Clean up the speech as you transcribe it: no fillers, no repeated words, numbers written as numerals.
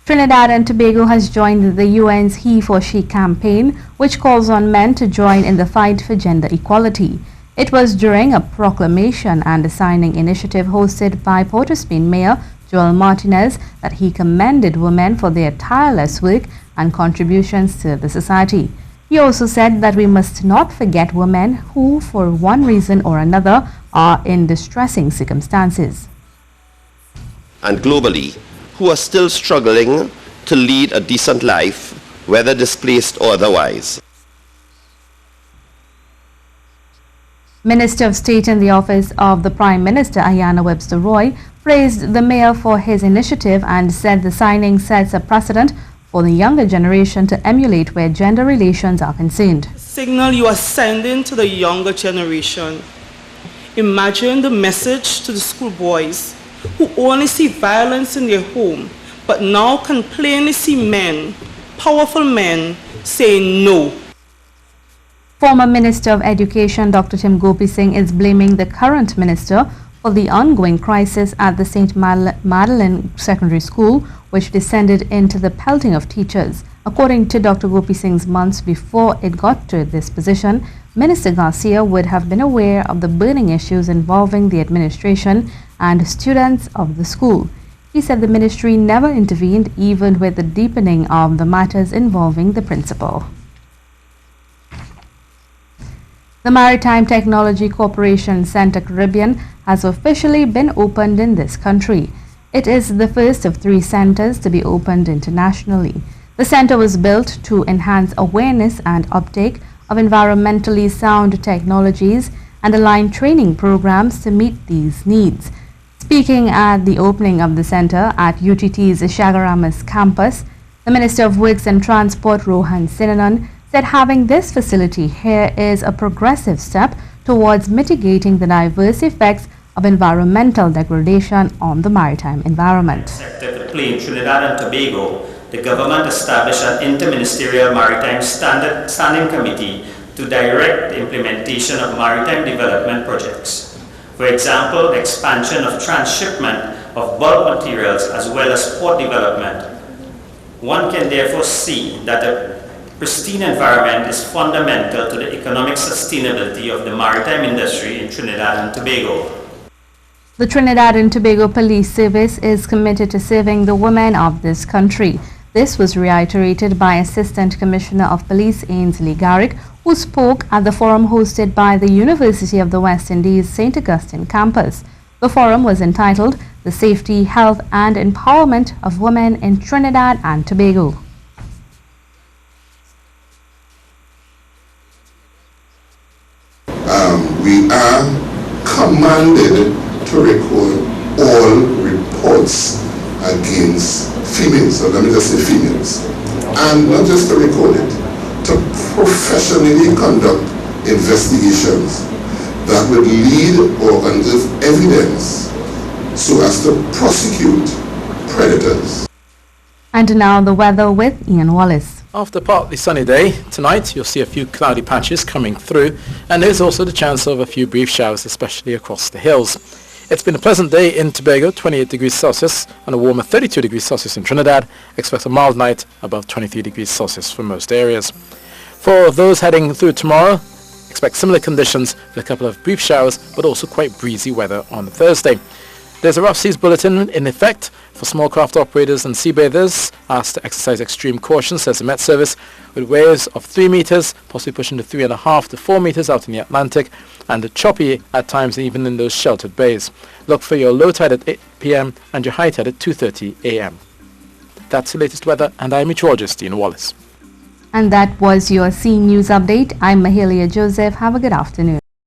Trinidad and Tobago has joined the UN's He for She campaign, which calls on men to join in the fight for gender equality. It was during a proclamation and a signing initiative hosted by Port of Spain Mayor Joel Martinez that he commended women for their tireless work and contributions to the society. He also said that we must not forget women who, for one reason or another, are in distressing circumstances. And globally, who are still struggling to lead a decent life, whether displaced or otherwise. Minister of State in the Office of the Prime Minister, Ayanna Webster Roy, praised the mayor for his initiative and said the signing sets a precedent for the younger generation to emulate where gender relations are concerned. Signal you are sending to the younger generation. Imagine the message to the schoolboys who only see violence in their home, but now can plainly see men, powerful men, saying no. Former Minister of Education Dr. Tim Gopi Singh is blaming the current minister for the ongoing crisis at the St. Madeleine Secondary School, which descended into the pelting of teachers. According to Dr. Gopi Singh's, months before it got to this position, Minister Garcia would have been aware of the burning issues involving the administration and students of the school. He said the ministry never intervened, even with the deepening of the matters involving the principal. The Maritime Technology Corporation Center Caribbean has officially been opened in this country. It is the first of 3 centers to be opened internationally. The center was built to enhance awareness and uptake of environmentally sound technologies and align training programs to meet these needs. Speaking at the opening of the center at UTT's Chagaramas campus, the Minister of Works and Transport, Rohan Sinanan, said having this facility here is a progressive step towards mitigating the diverse effects of environmental degradation on the maritime environment. Sector to play in Trinidad and Tobago, the government established an interministerial maritime standing committee to direct the implementation of maritime development projects. For example, the expansion of transshipment of bulk materials as well as port development. One can therefore see that a pristine environment is fundamental to the economic sustainability of the maritime industry in Trinidad and Tobago. The Trinidad and Tobago Police Service is committed to serving the women of this country. This was reiterated by Assistant Commissioner of Police Ainsley Garrick, who spoke at the forum hosted by the University of the West Indies St. Augustine campus. The forum was entitled The Safety, Health and Empowerment of Women in Trinidad and Tobago. We are commanded to record all reports against females, so let me just say females, and not just to record it, to professionally conduct investigations that would lead or unearth evidence so as to prosecute predators. And now the weather with Ian Wallace. After a partly sunny day, tonight you'll see a few cloudy patches coming through, and there's also the chance of a few brief showers, especially across the hills. It's been a pleasant day in Tobago, 28 degrees Celsius, and a warmer 32 degrees Celsius in Trinidad. Expect a mild night, above 23 degrees Celsius for most areas. For those heading through tomorrow, expect similar conditions with a couple of brief showers, but also quite breezy weather on Thursday. There's a rough seas bulletin in effect for small craft operators and sea bathers asked to exercise extreme caution, says the Met Service, with waves of 3 meters, possibly pushing to 3.5 to 4 meters out in the Atlantic, and choppy at times even in those sheltered bays. Look for your low tide at 8 p.m. and your high tide at 2:30 a.m. That's the latest weather, and I'm meteorologist Ian Wallace. And that was your Sea News Update. I'm Mahalia Joseph. Have a good afternoon.